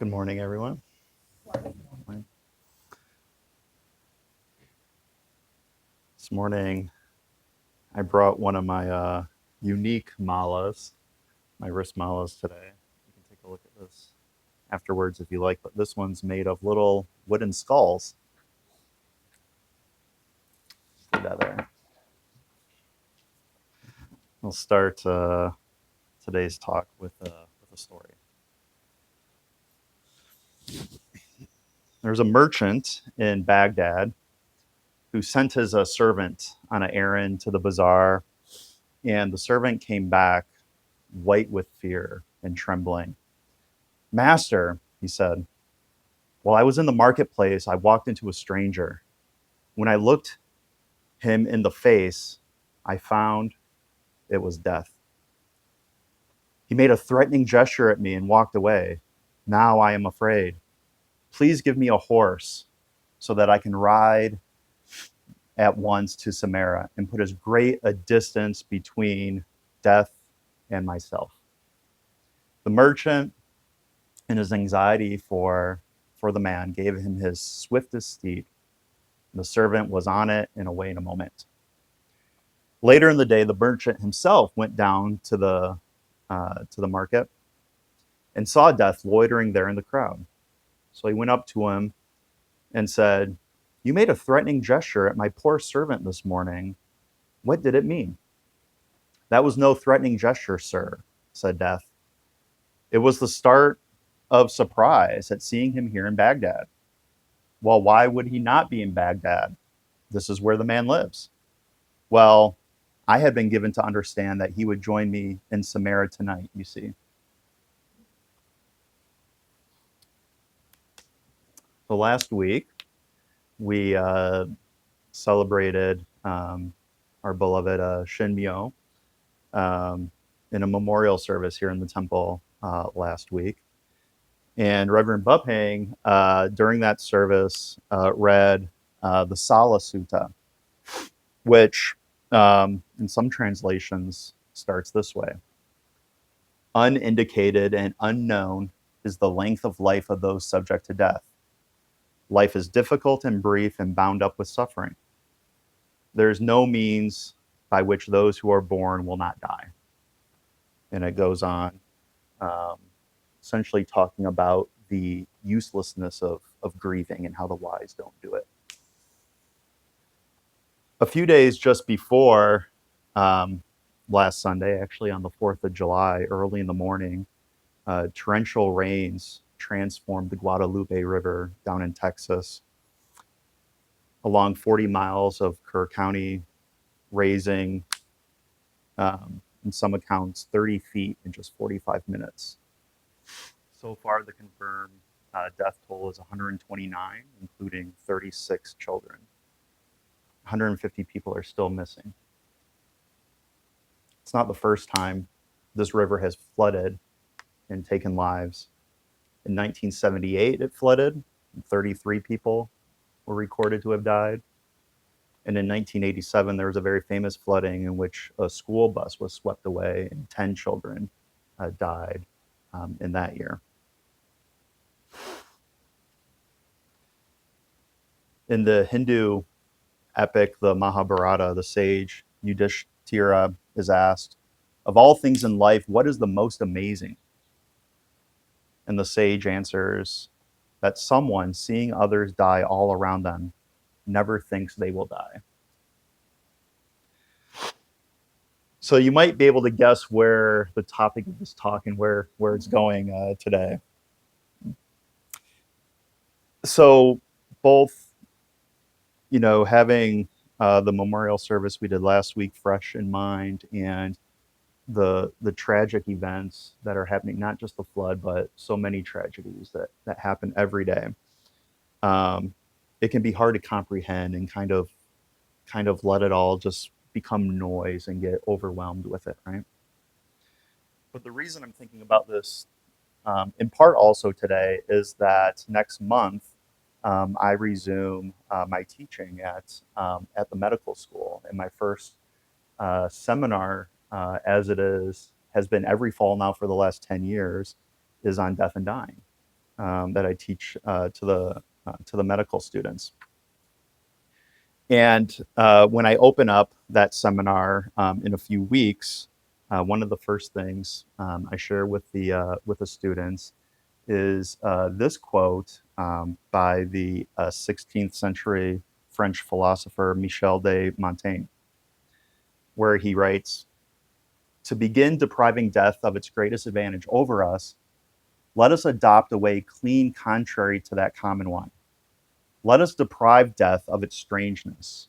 Good morning, everyone. Morning. This morning, I brought one of my unique malas, my wrist malas today. You can take a look at this afterwards if you like, but this one's made of little wooden skulls. Just leave that there. We'll start today's talk with a story. There's a merchant in Baghdad who sent his servant on an errand to the bazaar, and the servant came back white with fear and trembling. Master, he said, while I was in the marketplace, I walked into a stranger. When I looked him in the face, I found it was death. He made a threatening gesture at me and walked away. Now I am afraid. Please give me a horse so that I can ride at once to Samarra and put as great a distance between death and myself. The merchant, in his anxiety for the man, gave him his swiftest steed. The servant was on it and away in a moment. Later in the day, the merchant himself went down to the market and saw Death loitering there in the crowd. So he went up to him and said, "You made a threatening gesture at my poor servant this morning. What did it mean?" "That was no threatening gesture, sir," said Death. "It was the start of surprise at seeing him here in Baghdad." "Well, why would he not be in Baghdad? This is where the man lives." "Well, I had been given to understand that he would join me in Samarra tonight, you see." So last week, we celebrated our beloved Shinmyo in a memorial service here in the temple last week. And Reverend Bupang, during that service, read the Sala Sutta, which in some translations starts this way: "Unindicated and unknown is the length of life of those subject to death. Life is difficult and brief and bound up with suffering. There is no means by which those who are born will not die." And it goes on, um, essentially talking about the uselessness of grieving and how the wise don't do it. A few days just before um, last Sunday, actually on the 4th of July, early in the morning, torrential rains transformed the Guadalupe River down in Texas along 40 miles of Kerr County, raising, in some accounts, 30 feet in just 45 minutes. So far, the confirmed death toll is 129, including 36 children. 150 people are still missing. It's not the first time this river has flooded and taken lives. In 1978, it flooded, and 33 people were recorded to have died. And in 1987, there was a very famous flooding in which a school bus was swept away and 10 children died in that year. In the Hindu epic, the Mahabharata, the sage Yudhishthira is asked, "Of all things in life, what is the most amazing?" And the sage answers that someone, seeing others die all around them, never thinks they will die. So you might be able to guess where the topic of this talk and where it's going today. So both, having the memorial service we did last week fresh in mind, and the tragic events that are happening, not just the flood, but so many tragedies that happen every day. Um, it can be hard to comprehend and kind of let it all just become noise and get overwhelmed with it, right? But the reason I'm thinking about this, in part also today, is that next month I resume my teaching at the medical school, and my first seminar, as it has been every fall now for the last 10 years, is on death and dying. that I teach to the medical students. And when I open up that seminar in a few weeks, one of the first things I share with the students is this quote by the 16th century French philosopher Michel de Montaigne, where he writes, "To begin depriving death of its greatest advantage over us, let us adopt a way clean contrary to that common one. Let us deprive death of its strangeness.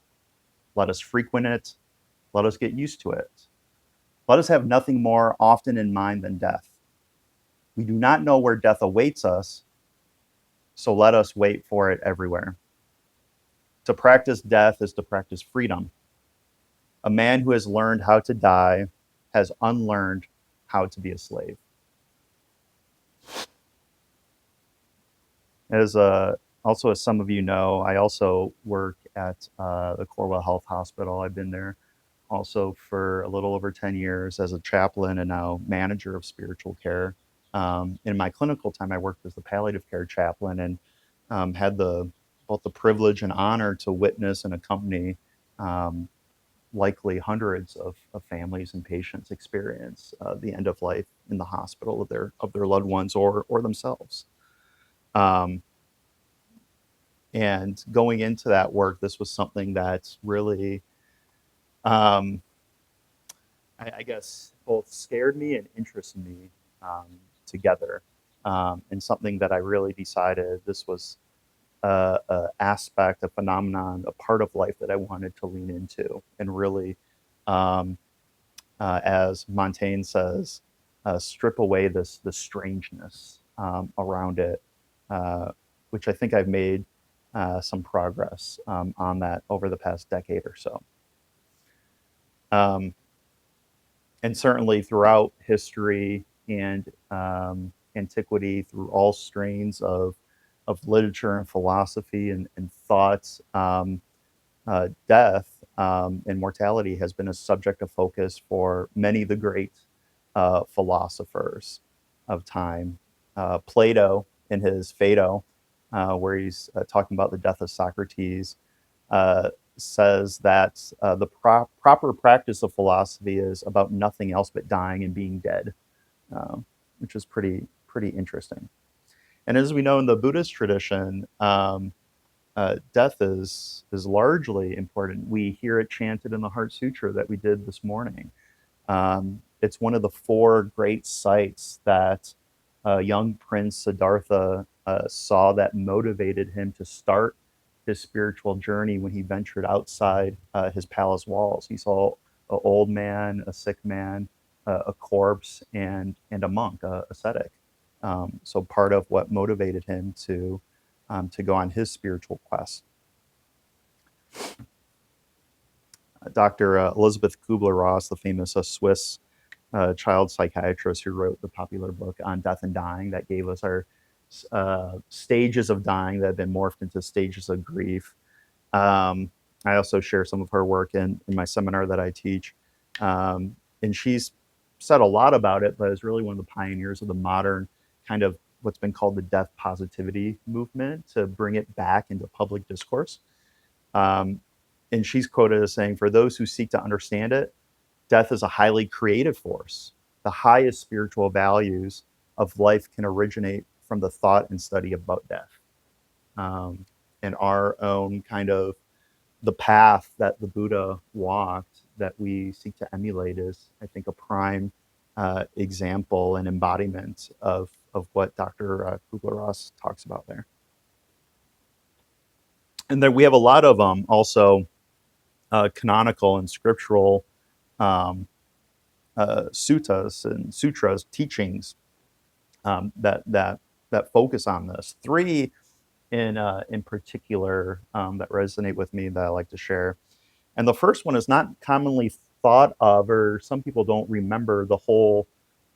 Let us frequent it. Let us get used to it. Let us have nothing more often in mind than death. We do not know where death awaits us, so let us wait for it everywhere. To practice death is to practice freedom. A man who has learned how to die has unlearned how to be a slave." As also, as some of you know, I also work at the Corwell Health Hospital. I've been there also for a little over 10 years as a chaplain and now manager of spiritual care. In my clinical time, I worked as the palliative care chaplain and had both the privilege and honor to witness and accompany um, likely hundreds of families and patients experience the end of life in the hospital of their loved ones or themselves. Um, and going into that work, this was something that really, um, I guess, both scared me and interested me together, and something that I really decided this was a aspect, a phenomenon, a part of life that I wanted to lean into and really, um, as Montaigne says, strip away this strangeness around it, uh, which I think I've made some progress on that over the past decade or so. Um, and certainly throughout history and antiquity, through all strains of literature and philosophy and thoughts, death and mortality has been a subject of focus for many of the great philosophers of time. Plato, in his Phaedo, where he's talking about the death of Socrates, uh, says that the proper practice of philosophy is about nothing else but dying and being dead, which is pretty interesting. And as we know in the Buddhist tradition, death is largely important. We hear it chanted in the Heart Sutra that we did this morning. It's one of the four great sights that young Prince Siddhartha saw that motivated him to start his spiritual journey when he ventured outside his palace walls. He saw an old man, a sick man, a corpse, and a monk, a ascetic. So part of what motivated him to go on his spiritual quest. Dr. Elizabeth Kubler-Ross, the famous Swiss child psychiatrist who wrote the popular book on death and dying that gave us our stages of dying that have been morphed into stages of grief. I also share some of her work in my seminar that I teach. And she's said a lot about it, but is really one of the pioneers of the modern kind of what's been called the death positivity movement to bring it back into public discourse. Um, and she's quoted as saying, "For those who seek to understand it, death is a highly creative force. The highest spiritual values of life can originate from the thought and study about death." Um, and our own kind of the path that the Buddha walked that we seek to emulate is, I think, a prime example and embodiment of what Dr. Kubler-Ross talks about there. And then we have a lot of also canonical and scriptural um, suttas and sutras teachings that focus on this. Three in particular that resonate with me that I like to share. And the first one is not commonly thought of, or some people don't remember the whole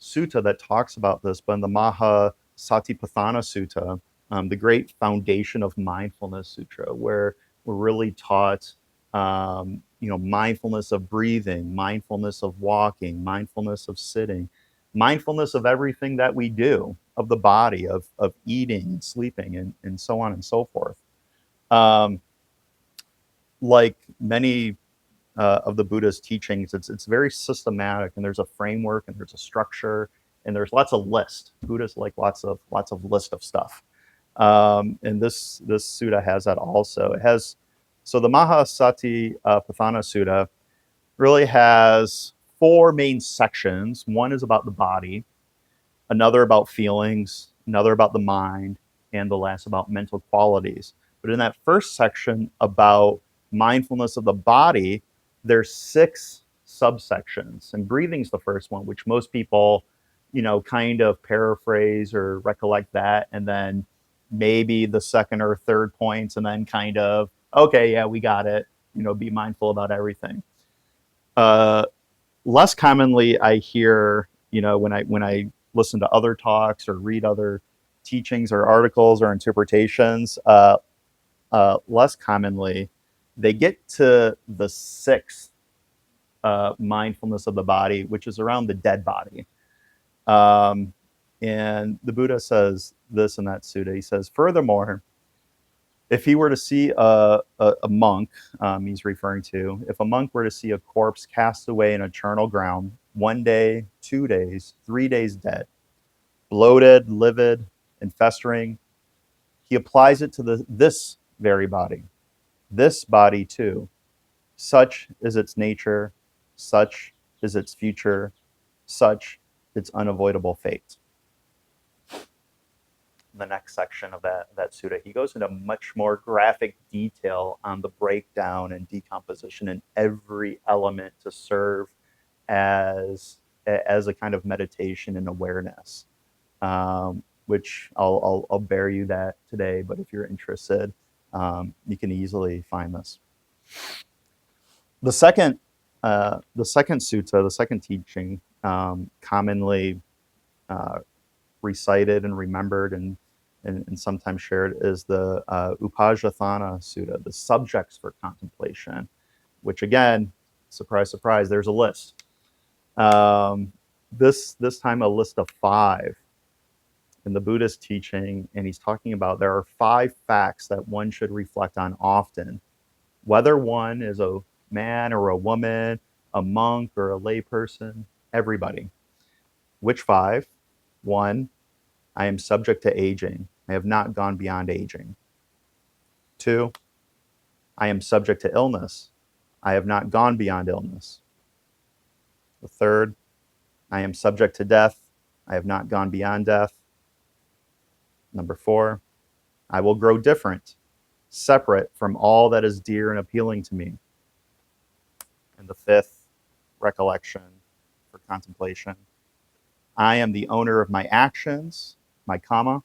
sutta that talks about this, but in the Maha Satipatthana Sutta, the great foundation of mindfulness sutra, where we're really taught, mindfulness of breathing, mindfulness of walking, mindfulness of sitting, mindfulness of everything that we do, of the body, of eating and sleeping, and so on and so forth. Um, like many of the Buddha's teachings, it's very systematic, and there's a framework, and there's a structure, and there's lots of lists. Buddhists like lots of list of stuff, and this sutta has that also. It has so the Mahasati Patthana Sutta really has four main sections. One is about the body, another about feelings, another about the mind, and the last about mental qualities. But in that first section about mindfulness of the body, there's six subsections, and breathing's the first one, which most people, kind of paraphrase or recollect that, and then maybe the second or third points, and then kind of, okay, yeah, we got it. Be mindful about everything. Uh, Less commonly, I hear, when I listen to other talks or read other teachings or articles or interpretations, less commonly, they get to the sixth mindfulness of the body, which is around the dead body. Um, and the Buddha says this in that sutta. He says, furthermore, if he were to see a monk, he's referring to, if a monk were to see a corpse cast away in eternal ground, 1 day, 2 days, 3 days dead, bloated, livid, and festering, he applies it to this very body. This body too. Such is its nature, such is its future, such its unavoidable fate. The next section of that sutta, he goes into much more graphic detail on the breakdown and decomposition in every element to serve as a kind of meditation and awareness, which I'll bear you that today. But if you're interested, you can easily find this. The second sutta, the second teaching, commonly recited and remembered and sometimes shared, is the Upajjhana Sutta, the subjects for contemplation, which again, surprise, surprise, there's a list. This time a list of 5 in the Buddhist teaching, and he's talking about there are 5 facts that one should reflect on often, whether one is a man or a woman, a monk or a layperson, everybody. Which 5? 1, I am subject to aging. I have not gone beyond aging. 2, I am subject to illness. I have not gone beyond illness. The 3rd, I am subject to death. I have not gone beyond death. Number 4, I will grow different, separate from all that is dear and appealing to me. And the 5th recollection for contemplation, I am the owner of my actions, my karma,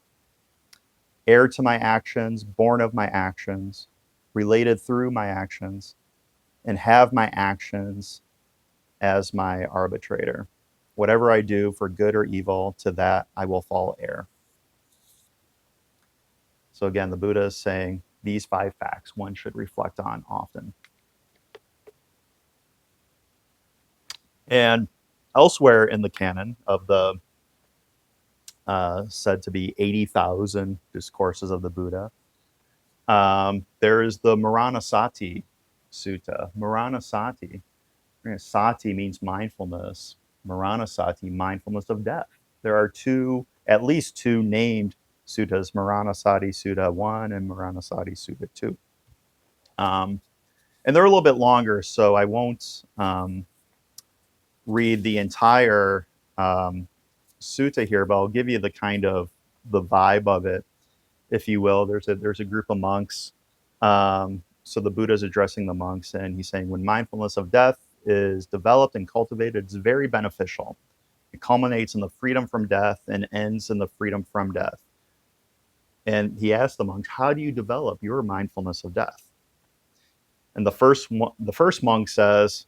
heir to my actions, born of my actions, related through my actions, and have my actions as my arbitrator. Whatever I do for good or evil, to that I will fall heir. So again, the Buddha is saying these 5 facts one should reflect on often. And elsewhere in the canon of the said to be 80,000 discourses of the Buddha, there is the Maranasati Sutta. Maranasati. Sati means mindfulness. Maranasati, mindfulness of death. There are at least two named suttas, Maranasati Sutta 1 and Maranasati Sutta 2. And they're a little bit longer, so I won't read the entire sutta here, but I'll give you the kind of the vibe of it, if you will. There's a group of monks. So the Buddha is addressing the monks, and he's saying, when mindfulness of death is developed and cultivated, it's very beneficial. It culminates in the freedom from death and ends in the freedom from death. And he asked the monks, how do you develop your mindfulness of death? And the first monk says,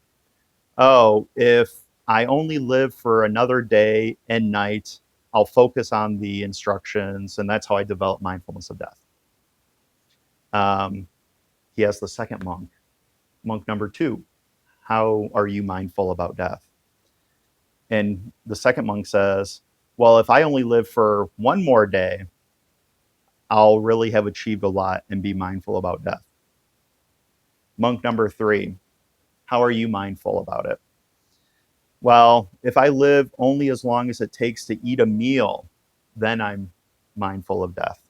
oh, if I only live for another day and night, I'll focus on the instructions, and that's how I develop mindfulness of death. He asked the second monk number 2, how are you mindful about death? And the second monk says, well, if I only live for one more day, I'll really have achieved a lot and be mindful about death. Monk number 3, how are you mindful about it? Well, if I live only as long as it takes to eat a meal, then I'm mindful of death.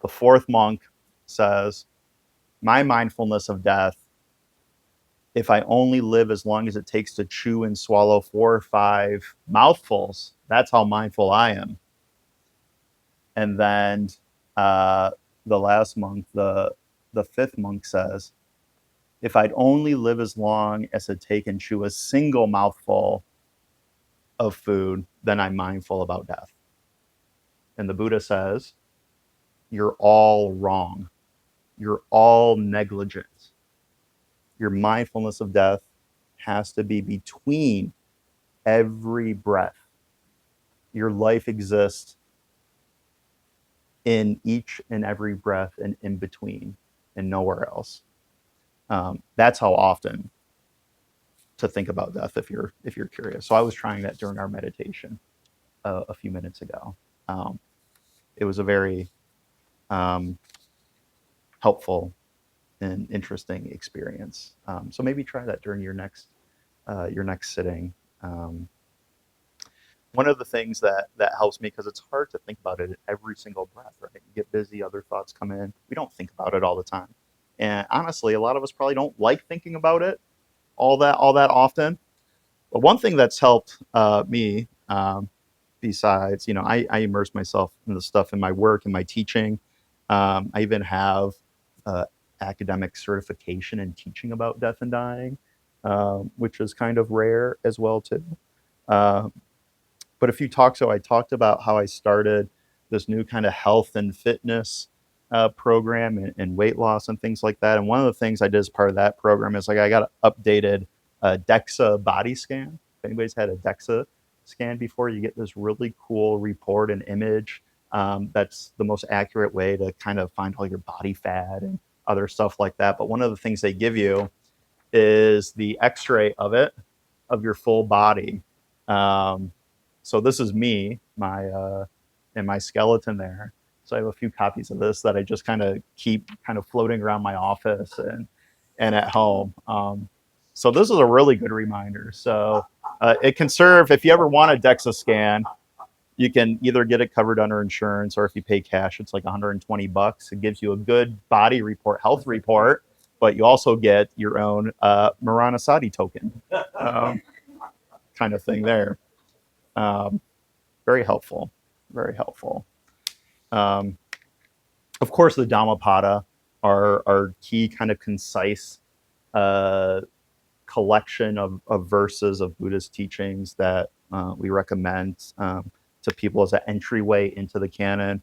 The fourth monk says, my mindfulness of death, if I only live as long as it takes to chew and swallow 4 or 5 mouthfuls, that's how mindful I am. And then the last monk, the fifth monk says, if I'd only live as long as it take and chew a single mouthful of food, then I'm mindful about death. And the Buddha says, you're all wrong. You're all negligent. Your mindfulness of death has to be between every breath. Your life exists in each and every breath and in between and nowhere else. That's how often to think about death if you're curious. So I was trying that during our meditation a few minutes ago. It was a very helpful and interesting experience. So maybe try that during your next sitting. One of the things that helps me, because it's hard to think about it every single breath, right? You get busy, other thoughts come in. We don't think about it all the time. And honestly, a lot of us probably don't like thinking about it all that often. But one thing that's helped me, besides, I immerse myself in the stuff in my work and my teaching. I even have academic certification in teaching about death and dying, which is kind of rare as well too. But a few talks ago, I talked about how I started this new kind of health and fitness program and weight loss and things like that. And one of the things I did as part of that program is I got an updated DEXA body scan. If anybody's had a DEXA scan before, you get this really cool report and image that's the most accurate way to kind of find all your body fat and other stuff like that. But one of the things they give you is the x-ray of it, of your full body. So this is me, and my skeleton there. So I have a few copies of this that I just kind of keep kind of floating around my office and at home. So this is a really good reminder. So it can serve, if you ever want a DEXA scan, you can either get it covered under insurance, or if you pay cash, it's like $120. It gives you a good body report, health report, but you also get your own Maranasati token kind of thing there. Very helpful, very helpful. Of course, the Dhammapada are key kind of concise collection of verses of Buddhist teachings that we recommend to people as an entryway into the canon.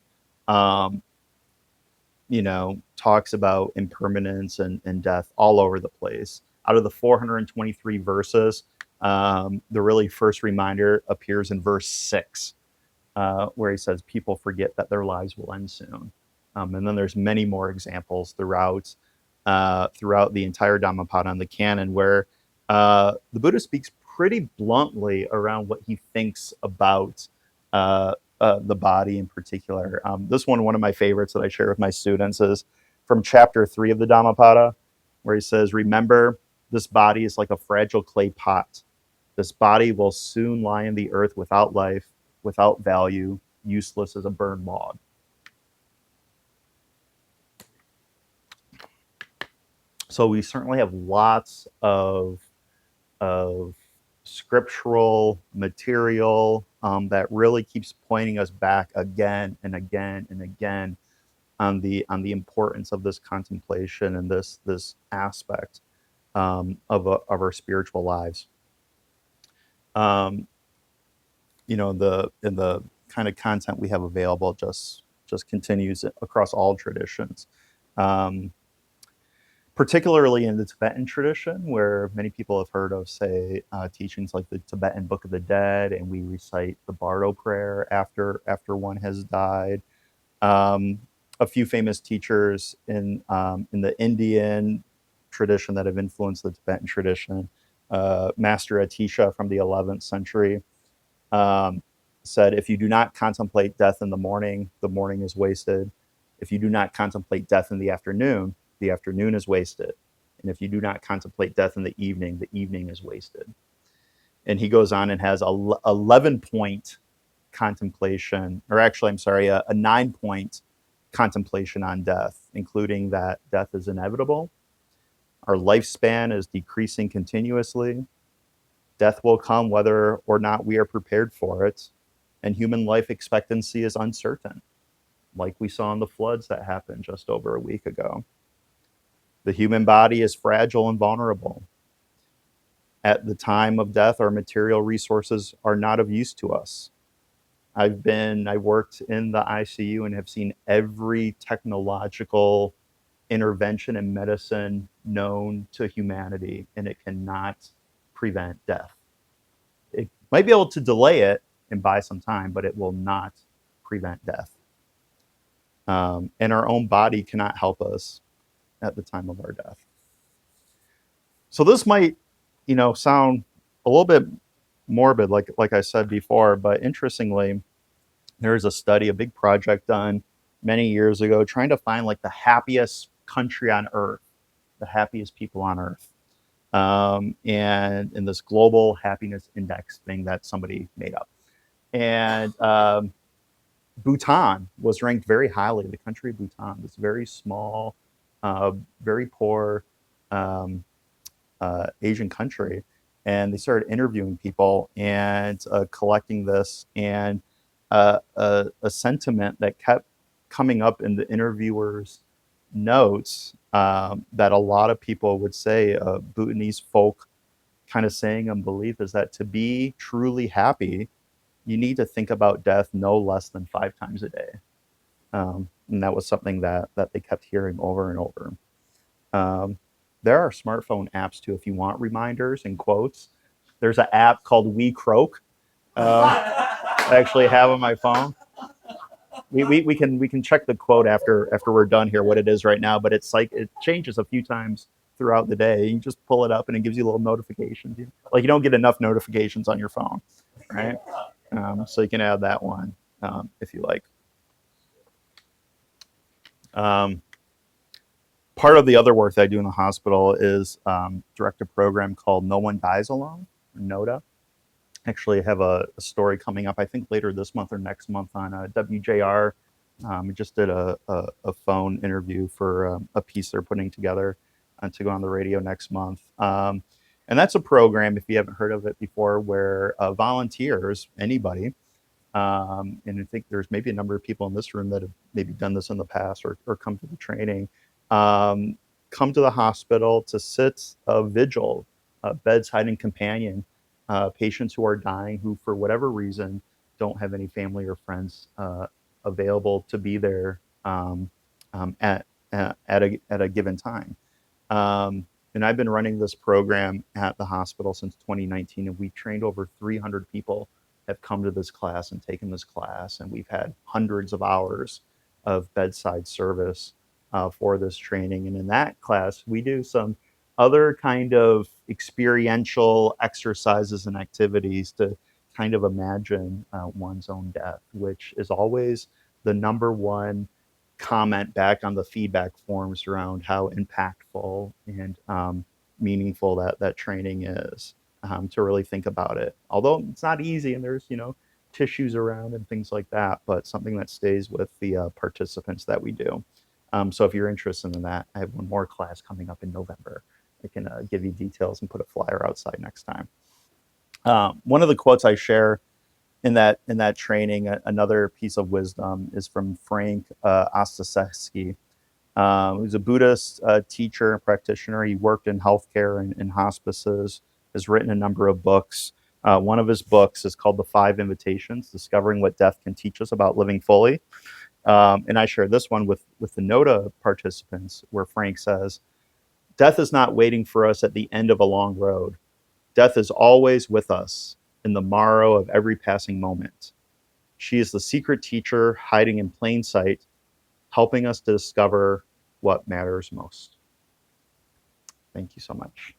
Talks about impermanence and death all over the place. Out of the 423 verses, the really first reminder appears in verse 6, where he says, people forget that their lives will end soon. And then there's many more examples throughout the entire Dhammapada and the canon where the Buddha speaks pretty bluntly around what he thinks about the body in particular. This one of my favorites that I share with my students is from chapter 3 of the Dhammapada, where he says, remember, this body is like a fragile clay pot. This body will soon lie in the earth without life, without value, useless as a burned log. So we certainly have lots of scriptural material that really keeps pointing us back again and again and again on the importance of this contemplation and this aspect of our spiritual lives. In the kind of content we have available just continues across all traditions. Particularly in the Tibetan tradition, where many people have heard of, say, teachings like the Tibetan Book of the Dead, and we recite the Bardo prayer after one has died. A few famous teachers in the Indian tradition that have influenced the Tibetan tradition Master Atisha from the 11th century, um, said, if you do not contemplate death in the morning is wasted. If you do not contemplate death in the afternoon is wasted. And if you do not contemplate death in the evening is wasted. And he goes on and has a 11-point contemplation, or actually, I'm sorry, a 9-point contemplation on death, including that death is inevitable, our lifespan is decreasing continuously, death will come whether or not we are prepared for it, and human life expectancy is uncertain, like we saw in the floods that happened just over a week ago. The human body is fragile and vulnerable. At the time of death, our material resources are not of use to us. I worked in the ICU and have seen every technological intervention in medicine known to humanity, and it cannot prevent death. It might be able to delay it and buy some time, but it will not prevent death. And our own body cannot help us at the time of our death. So this might, sound a little bit morbid, like I said before, but interestingly, there's a study, a big project done many years ago, trying to find like the happiest country on earth, the happiest people on earth. And in this global happiness index thing that somebody made up. And Bhutan was ranked very highly. The country of Bhutan, this very small, very poor Asian country. And they started interviewing people and collecting this. And a sentiment that kept coming up in the interviewers' notes that a lot of people would say, Bhutanese folk kind of saying and belief, is that to be truly happy, you need to think about death no less than 5 times a day. And that was something that they kept hearing over and over. There are smartphone apps too, if you want reminders and quotes. There's an app called We Croak. I actually have on my phone. We can check the quote after we're done here, what it is right now, but it's like it changes a few times throughout the day. You just pull it up and it gives you little notifications. Like you don't get enough notifications on your phone, right? So you can add that one if you like. Part of the other work that I do in the hospital is direct a program called No One Dies Alone, or NODA. Actually, I have a story coming up, I think later this month or next month on WJR. We just did a phone interview for a piece they're putting together to go on the radio next month. And that's a program, if you haven't heard of it before, where volunteers, anybody, and I think there's maybe a number of people in this room that have maybe done this in the past or come to the training, come to the hospital to sit a vigil, bedside and companion, patients who are dying, who for whatever reason don't have any family or friends available to be there at a given time. And I've been running this program at the hospital since 2019, and we've trained over 300 people have come to this class and taken this class, and we've had hundreds of hours of bedside service for this training. And in that class, we do some other kind of experiential exercises and activities to kind of imagine one's own death, which is always the number one comment back on the feedback forms around how impactful and meaningful that training is, to really think about it. Although it's not easy, and there's tissues around and things like that, but something that stays with the participants that we do. So if you're interested in that, I have one more class coming up in November. I can give you details and put a flyer outside next time. One of the quotes I share in that training, another piece of wisdom, is from Frank Ostaseski, who's a Buddhist teacher and practitioner. He worked in healthcare and in hospices, has written a number of books. One of his books is called The 5 Invitations, Discovering What Death Can Teach Us About Living Fully. And I share this one with the NODA participants, where Frank says, death is not waiting for us at the end of a long road. Death is always with us in the morrow of every passing moment. She is the secret teacher hiding in plain sight, helping us to discover what matters most. Thank you so much.